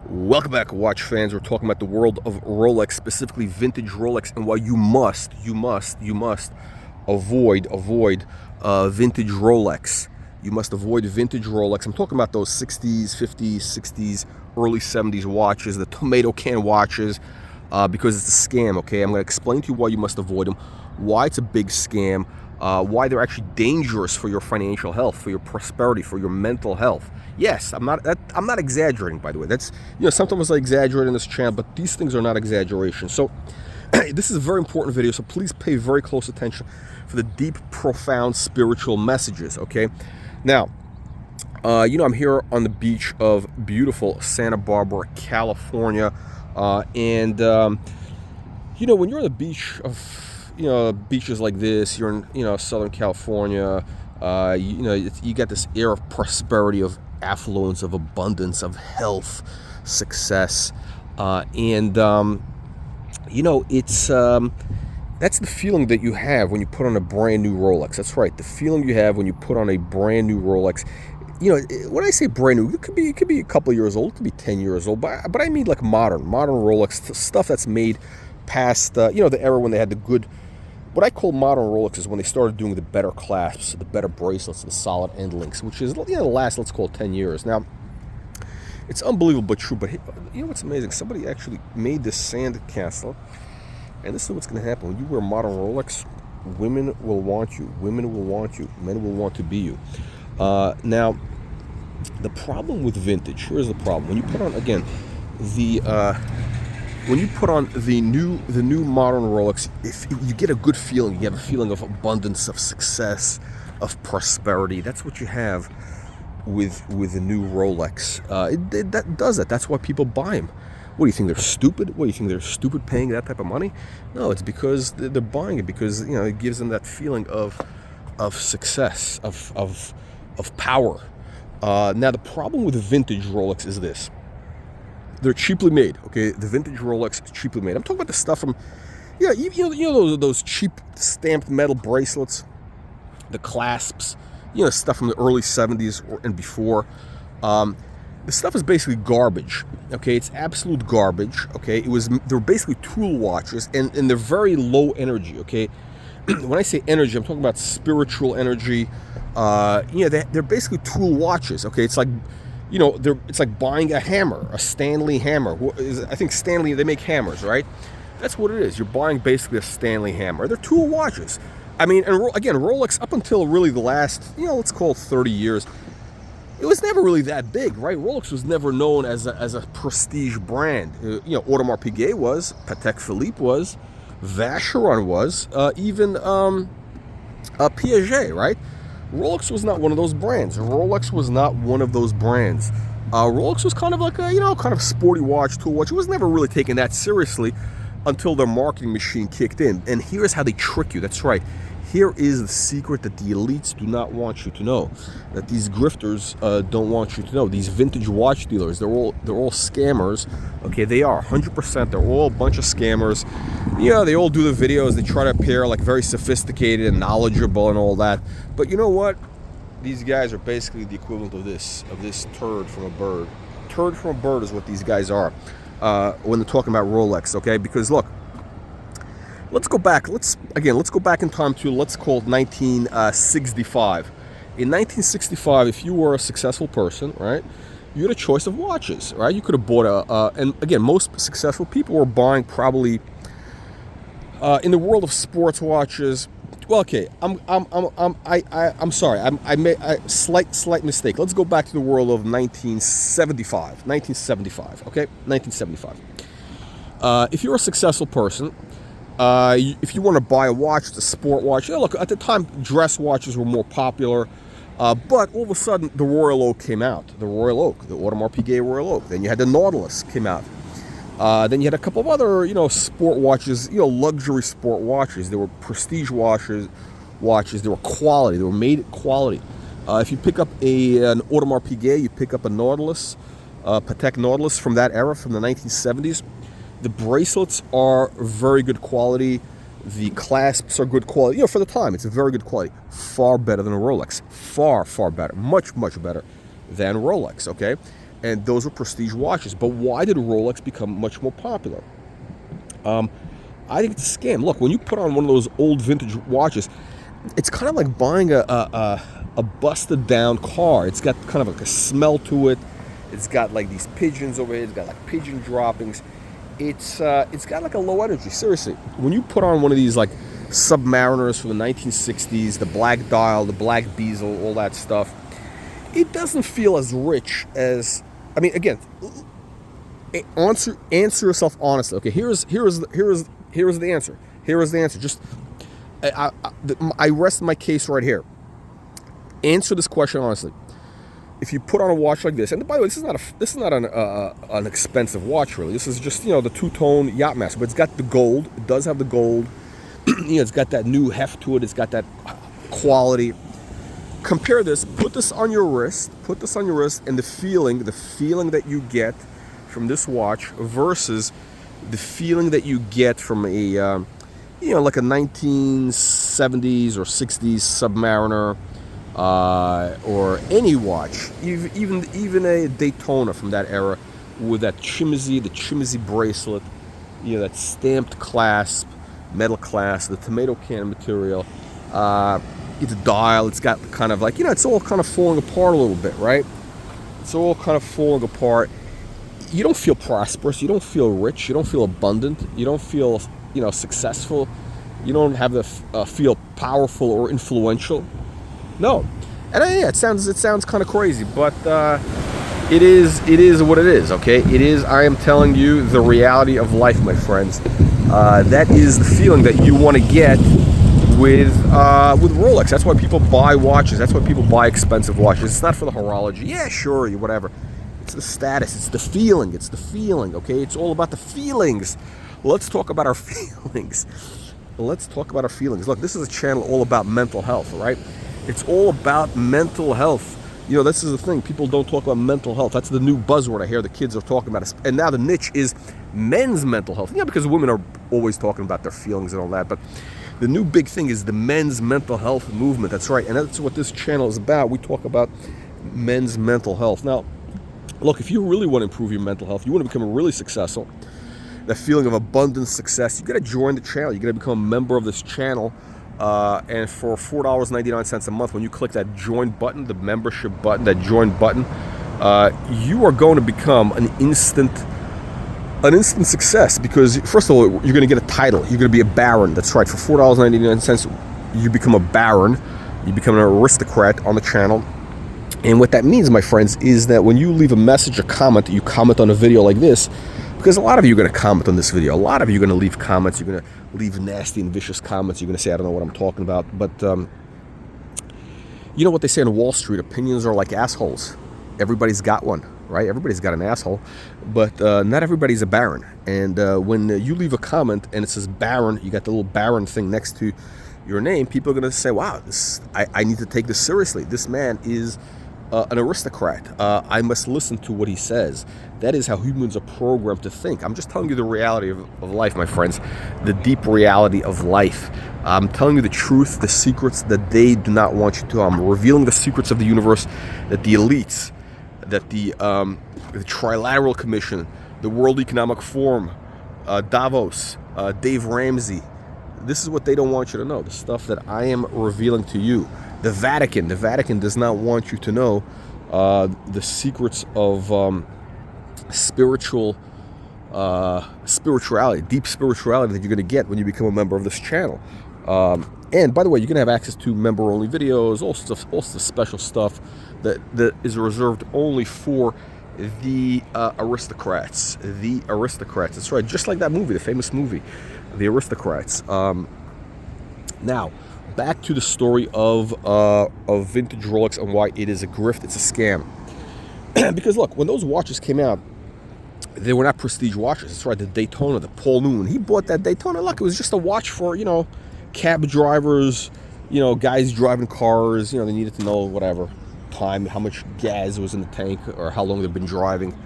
Welcome back, watch fans. We're talking about the world of Rolex, specifically vintage Rolex, and why you must avoid vintage Rolex. You must avoid vintage Rolex. I'm talking about those 60s, 50s, 60s, early 70s watches, the tomato can watches, because it's a scam, okay? I'm going to explain to you why you must avoid them, why it's a big scam, why they're actually dangerous for your financial health, for your prosperity, for your mental health. Yes, I'm not exaggerating, by the way. That's, sometimes I exaggerate in this channel, but these things are not exaggeration. So this is a very important video, so please pay very close attention for the deep, profound spiritual messages, okay? Now, I'm here on the beach of beautiful Santa Barbara, California, and when you're on the beach of, beaches like this, you're in, Southern California, you get this air of prosperity, of affluence, of abundance, of health, success, it's that's the feeling that you have when you put on a brand new Rolex. That's right, the feeling you have when you put on a brand new Rolex. When I say brand new, it could be a couple of years old, it could be 10 years old, but I mean like modern Rolex stuff that's made past the era when they had the good. What I call modern Rolex is when they started doing the better clasps, the better bracelets, the solid end links, which is the last, let's call it 10 years. Now, it's unbelievable but true. But what's amazing? Somebody actually made this sand castle, and this is what's going to happen when you wear modern Rolex. Women will want you. Women will want you. Men will want to be you. Now, the problem with vintage. Here's the problem: when you put on when you put on the new modern Rolex, if you get a good feeling, you have a feeling of abundance, of success, of prosperity. That's what you have with the new Rolex. That does it. That's why people buy them. What do you think, they're stupid? What do you think, they're stupid paying that type of money? No, it's because they're buying it because it gives them that feeling of success, of power. Now the problem with the vintage Rolex is this. They're cheaply made, okay? The vintage Rolex is cheaply made. I'm talking about the stuff from, those cheap stamped metal bracelets, the clasps, stuff from the early 70s and before. The stuff is basically garbage, okay? It's absolute garbage, okay? They're basically tool watches, and they're very low energy, okay? When I say energy, I'm talking about spiritual energy. They're basically tool watches, okay? It's like, it's like buying a hammer, a Stanley hammer. I think Stanley, they make hammers, right? That's what it is. You're buying basically a Stanley hammer. They're tool watches. I mean, and again, Rolex, up until really the last, let's call it 30 years, it was never really that big, right? Rolex was never known as a prestige brand. Audemars Piguet was, Patek Philippe was, Vacheron was, even Piaget, right? Rolex was not one of those brands. Rolex was not one of those brands. Rolex was kind of like a, kind of sporty watch, tool watch. It was never really taken that seriously until their marketing machine kicked in. And here's how they trick you. That's right. Here is the secret that the elites do not want you to know, that these grifters don't want you to know. These vintage watch dealers, they're all scammers. Okay, they are 100%. They're all a bunch of scammers. They all do the videos. They try to appear like very sophisticated and knowledgeable and all that. But you know what? These guys are basically the equivalent of this turd from a bird. Turd from a bird is what these guys are when they're talking about Rolex. Okay, because look. Let's go back. Let's go back in time to, let's call it 1965. In 1965, if you were a successful person, right, you had a choice of watches, right? You could have bought and again, most successful people were buying probably in the world of sports watches. Well, okay, I'm sorry. I made a slight mistake. Let's go back to the world of 1975. 1975. Okay, 1975. If you're a successful person. If you want to buy a watch, it's a sport watch. Look, at the time, dress watches were more popular, but all of a sudden, the Royal Oak came out. The Royal Oak, the Audemars Piguet Royal Oak. Then you had the Nautilus came out. Then you had a couple of other, sport watches, luxury sport watches. They were prestige watches. They were quality. They were made quality. If you pick up an Audemars Piguet, you pick up a Nautilus, Patek Nautilus from that era, from the 1970s. The bracelets are very good quality. The clasps are good quality. For the time, it's a very good quality. Far better than a Rolex. Far better. Much better than Rolex, okay? and those were prestige watches. But why did Rolex become much more popular? I think it's a scam. Look, when you put on one of those old vintage watches, it's kind of like buying a busted down car. It's got kind of like a smell to it. It's got like these pigeons over here. It's got like pigeon droppings. It's got like a low energy. Seriously, when you put on one of these like Submariners from the 1960s, the black dial, the black bezel, all that stuff, it doesn't feel as rich as. I mean, again, answer yourself honestly. Okay, here is the answer. Here is the answer. Just I rest my case right here. Answer this question honestly. If you put on a watch like this, and by the way, this is not an expensive watch really. This is just, you know, the two-tone Yachtmaster, but it's got the gold. It does have the gold. You know, it's got that new heft to it. It's got that quality. Compare this. Put this on your wrist. Put this on your wrist, and the feeling that you get from this watch versus the feeling that you get from a you know, like a 1970s or 60s Submariner. Or any watch, even a Daytona from that era, with that the chimsy bracelet, you know, that stamped clasp, metal clasp, the tomato can material, it's a dial. It's got kind of like, you know, it's all kind of falling apart a little bit, right? It's all kind of falling apart. You don't feel prosperous. You don't feel rich. You don't feel abundant. You don't feel, you know, successful. You don't have the feel powerful or influential. No, and yeah, it sounds kind of crazy, but it is what it is. Okay, it is. I am telling you the reality of life, my friends. That is the feeling that you want to get with Rolex. That's why people buy watches. That's why people buy expensive watches. It's not for the horology. Yeah, sure, whatever. It's the status. It's the feeling. It's the feeling. Okay, it's all about the feelings. Let's talk about our feelings. Let's talk about our feelings. Look, this is a channel all about mental health. All right. It's all about mental health. You know, this is the thing. People don't talk about mental health. That's the new buzzword I hear the kids are talking about. And now the niche is men's mental health. Yeah, because women are always talking about their feelings and all that. But the new big thing is the men's mental health movement. That's right. And that's what this channel is about. We talk about men's mental health. Now, look, if you really want to improve your mental health, you want to become really successful, that feeling of abundant success, you got to join the channel. You got to become a member of this channel. And for $4.99 a month, when you click that join button, the membership button, that join button, you are going to become an instant success, because first of all, you're going to get a title. You're going to be a baron. That's right. For $4.99, you become a baron. You become an aristocrat on the channel. And what that means, my friends, is that when you leave a message or comment, you comment on a video like this, because a lot of you are going to comment on this video. A lot of you are going to leave comments. You're going to leave nasty and vicious comments. You're going to say, I don't know what I'm talking about. But you know what they say on Wall Street? Opinions are like assholes. Everybody's got one, right? Everybody's got an asshole. But not everybody's a baron. And when you leave a comment and it says baron, you got the little baron thing next to your name, people are going to say, wow, I need to take this seriously. This man is an aristocrat. I must listen to what he says. That is how humans are programmed to think. I'm just telling you the reality of life, my friends. The deep reality of life. I'm telling you the truth, the secrets that they do not want you to. I'm revealing the secrets of the universe that the elites, that the Trilateral Commission, the World Economic Forum, Davos, Dave Ramsey. This is what they don't want you to know. The stuff that I am revealing to you. The Vatican does not want you to know the secrets of spirituality, deep spirituality that you're going to get when you become a member of this channel. And by the way, you're going to have access to member-only videos, all sorts of special stuff that is reserved only for the aristocrats. The aristocrats. That's right. Just like that movie, the famous movie, The Aristocrats. Now, back to the story of vintage Rolex and why it is a grift. It's a scam. Because look, when those watches came out, they were not prestige watches. That's right, the Daytona, the Paul Newman. He bought that Daytona. Look, it was just a watch for, cab drivers, guys driving cars. They needed to know whatever time, how much gas was in the tank, or how long they've been driving.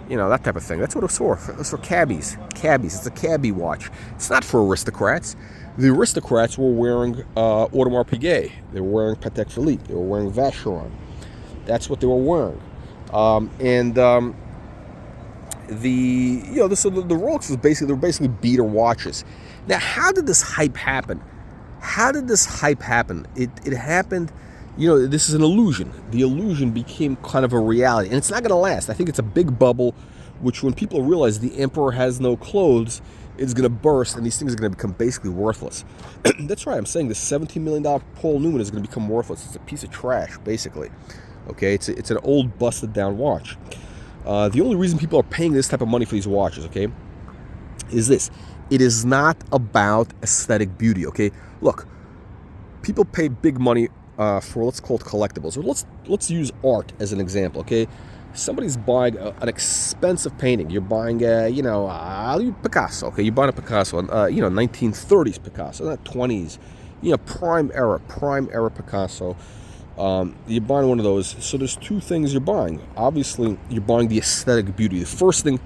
That type of thing. That's what it was for. It was for cabbies. It's a cabbie watch. It's not for aristocrats. The aristocrats were wearing Audemars Piguet. They were wearing Patek Philippe. They were wearing Vacheron. That's what they were wearing. The Rolex is they're basically beater watches. Now, how did this hype happen? How did this hype happen? It happened, this is an illusion. The illusion became kind of a reality, and it's not going to last. I think it's a big bubble, which when people realize the emperor has no clothes, it's going to burst, and these things are going to become basically worthless. That's right, I'm saying this $17 million Paul Newman is going to become worthless. It's a piece of trash, basically. Okay, it's an old, busted down watch. The only reason people are paying this type of money for these watches, okay, is this. It is not about aesthetic beauty, okay? Look, people pay big money for, let's call it collectibles. Or let's use art as an example, okay? Somebody's buying an expensive painting. You're buying Picasso, okay? You're buying a Picasso, 1930s Picasso, not 20s, prime era Picasso. You're buying one of those. So there's two things you're buying. Obviously, you're buying the aesthetic beauty. The first thing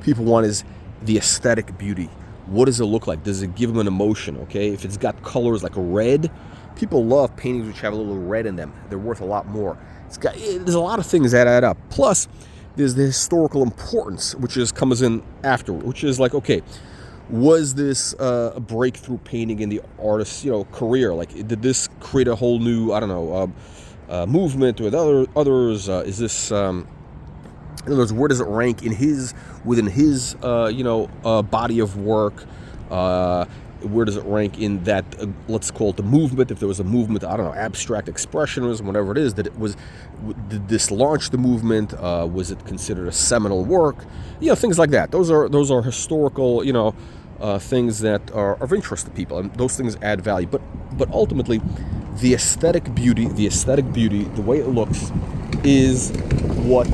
people want is the aesthetic beauty. What does it look like? Does it give them an emotion, okay? If it's got colors like red, people love paintings which have a little red in them. They're worth a lot more. There's a lot of things that add up. Plus, there's the historical importance, which comes in after, which is like, okay, was this a breakthrough painting in the artist's career? Like, did this create a whole new, I don't know, movement with others? Is this, in other words, where does it rank within his body of work? Where does it rank in that, let's call it the movement? If there was a movement, I don't know, abstract expressionism, whatever it is, did this launch the movement? Was it considered a seminal work? Things like that. Those are historical, things that are of interest to people, and those things add value. But ultimately, the aesthetic beauty, the way it looks, is what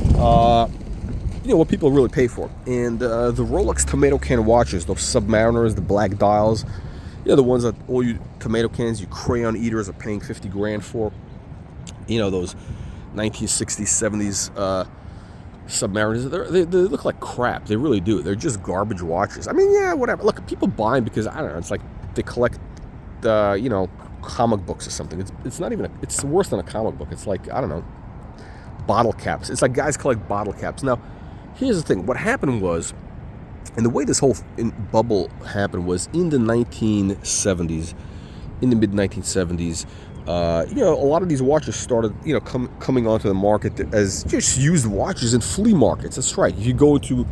what people really pay for. And the Rolex tomato can watches, those Submariners, the black dials, the ones that all you tomato cans, you crayon eaters are paying 50 grand for. Those 1960s, 70s Submariners, they look like crap. They really do. They're just garbage watches. I mean, yeah, whatever. Look, people buy them because, I don't know, it's like they collect, comic books or something. It's not even, it's worse than a comic book. It's like, I don't know, bottle caps. It's like guys collect bottle caps. Now, here's the thing. What happened was, and the way this whole bubble happened was in the 1970s, in the mid-1970s, a lot of these watches started, coming onto the market as just used watches in flea markets. That's right. You come to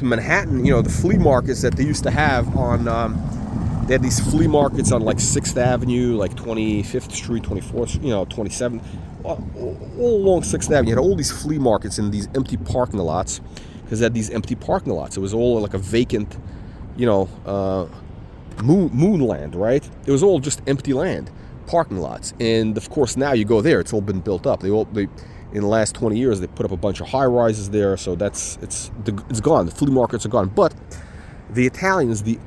Manhattan, the flea markets that they used to have on, they had these flea markets on like 6th Avenue, like 25th Street, 24th, 27th, all along 6th Avenue. You had all these flea markets in these empty parking lots, because they had these empty parking lots. It was all like a vacant, moonland, right? It was all just empty land, parking lots. And of course, now you go there, it's all been built up. They in the last 20 years, they put up a bunch of high rises there. So it's gone. The flea markets are gone. But the Italians came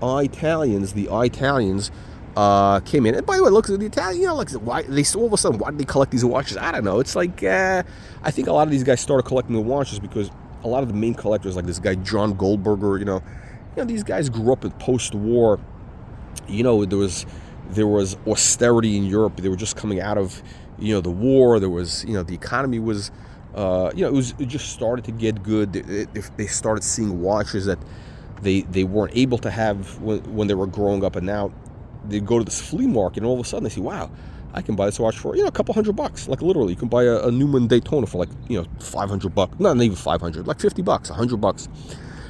in. And by the way, look at the Italians, why they all of a sudden, why did they collect these watches? I don't know. It's like, I think a lot of these guys started collecting the watches because a lot of the main collectors, like this guy, John Goldberger, these guys grew up in post-war. There was austerity in Europe. They were just coming out of, the war. There was, the economy was, it just started to get good. They started seeing watches that they weren't able to have when they were growing up, and now they go to this flea market, and all of a sudden they see, wow, I can buy this watch for, a couple $100. Like literally, you can buy a Newman Daytona for like, $500. Not even 500, like $50, $100,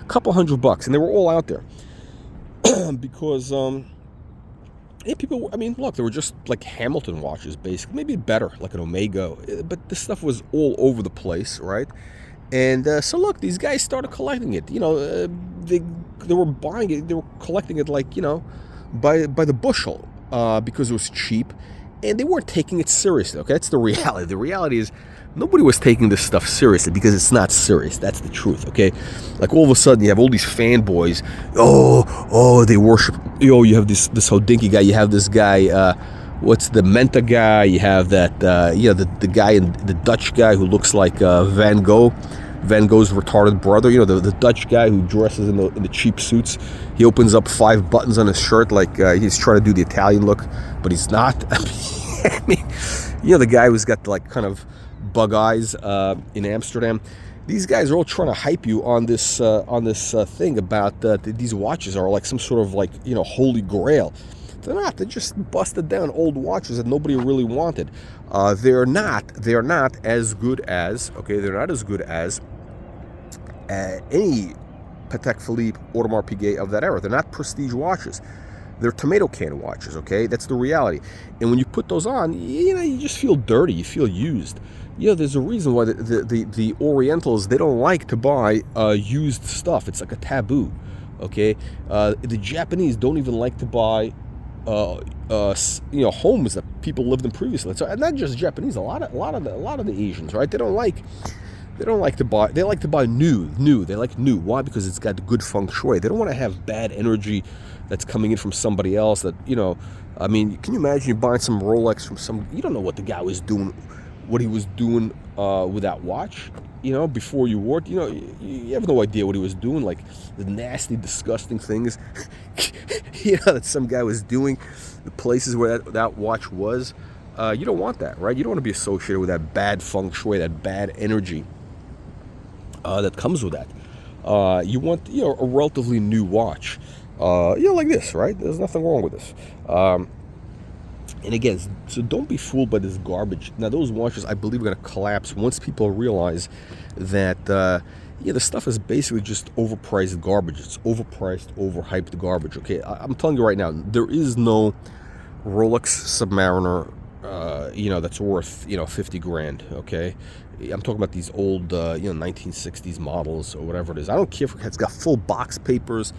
couple $100, and they were all out there because people. I mean, look, they were just like Hamilton watches, basically, maybe better, like an Omega, but this stuff was all over the place, right? And so look, these guys started collecting it. They were buying it, they were collecting it like, by the bushel, because it was cheap, and they weren't taking it seriously. Okay, that's the reality. The reality is nobody was taking this stuff seriously because it's not serious. That's the truth. Okay, like all of a sudden you have all these fanboys. Oh, they worship. You have this Hodinky guy. You have this guy. What's the Menta guy? You have that. The guy the Dutch guy who looks like Van Gogh. Van Gogh's retarded brother, the Dutch guy who dresses in the cheap suits. He opens up 5 buttons on his shirt like he's trying to do the Italian look, but he's not. I mean, the guy who's got like kind of Bug Eyes in Amsterdam. These guys are all trying to hype you on this thing about these watches are like some sort of like, you know, holy grail. They're not. They're just busted down old watches that nobody really wanted. They're not as good as, okay, they're not as good as any Patek Philippe, Audemars Piguet of that era. They're not prestige watches. They're tomato can watches, okay? That's the reality. And when you put those on, you know, you just feel dirty. You feel used. You know, there's a reason why the Orientals, they don't like to buy used stuff. It's like a taboo, okay? The Japanese don't even like to buy you know, homes that people lived in previously. So, and not just Japanese, a lot of the Asians, right? They like to buy. They like to buy new. They like new. Why? Because it's got good feng shui. They don't want to have bad energy that's coming in from somebody else. That, you know, I mean, can you imagine you buying some Rolex from some? You don't know what the guy was doing, what he was doing with that watch. You know, before you wore it, you know, you have no idea what he was doing. Like the nasty, disgusting things, you know, that some guy was doing. The places where that watch was. You don't want that, right? You don't want to be associated with that bad feng shui, that bad energy that comes with that. You want, you know, a relatively new watch, you know, like this, right? There's nothing wrong with this. And again, so don't be fooled by this garbage. Now, those watches, I believe, are going to collapse once people realize that, yeah, the stuff is basically just overpriced garbage. It's overpriced, overhyped garbage. Okay, I'm telling you right now, there is no Rolex Submariner, you know, that's worth, you know, 50 grand. Okay, I'm talking about these old, you know, 1960s models or whatever it is. I don't care if it's got full box papers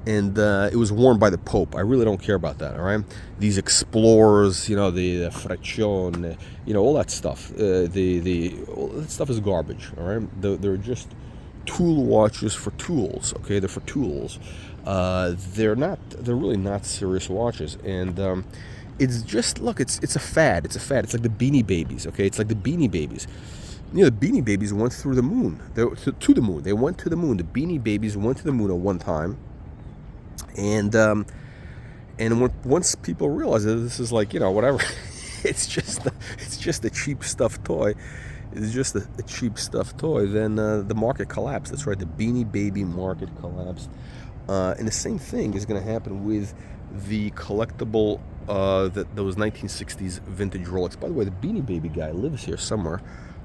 and it was worn by the Pope. I really don't care about that. All right, these Explorers, you know, the Fraction, you know, all that stuff. All that stuff is garbage. All right, they're just tool watches for tools. Okay, they're for tools. They're really not serious watches. And it's just, look, it's a fad. It's like the Beanie Babies. Okay, it's like the Beanie Babies. You know, the Beanie Babies went through the moon. To the moon. They went to the moon. The Beanie Babies went to the moon at one time. And once people realize that this is like, you know, whatever, it's just a cheap stuffed toy. It's just a cheap stuffed toy. Then the market collapsed. That's right. The Beanie Baby market collapsed. And the same thing is going to happen with the collectible, those 1960s vintage Rolex. By the way, the Beanie Baby guy lives here somewhere.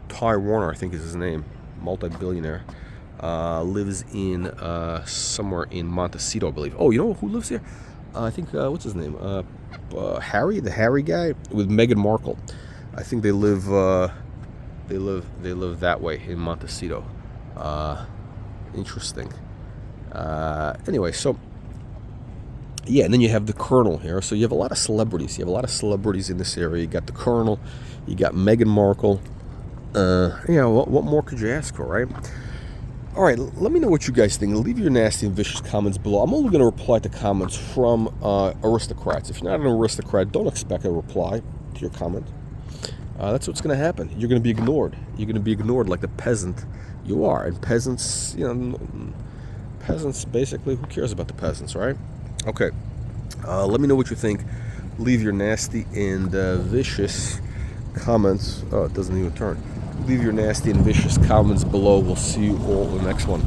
Ty Warner, I think is his name, multi-billionaire. Lives in somewhere in Montecito, I believe. Oh, you know who lives here? I think what's his name? Harry, the Harry guy with Meghan Markle. I think they live that way in Montecito. Interesting. Anyway, so yeah, and then you have the Colonel here. So you have a lot of celebrities. You have a lot of celebrities in this area. You got the Colonel. You got Meghan Markle. You know, what more could you ask for, right? All right, let me know what you guys think. Leave your nasty and vicious comments below. I'm only going to reply to comments from aristocrats. If you're not an aristocrat, don't expect a reply to your comment. That's what's going to happen. You're going to be ignored. You're going to be ignored like the peasant you are. And peasants, you know, peasants, basically, who cares about the peasants, right? Okay, let me know what you think. Leave your nasty and vicious comments. Oh, it doesn't even turn. Leave your nasty and vicious comments below. We'll see you all in the next one.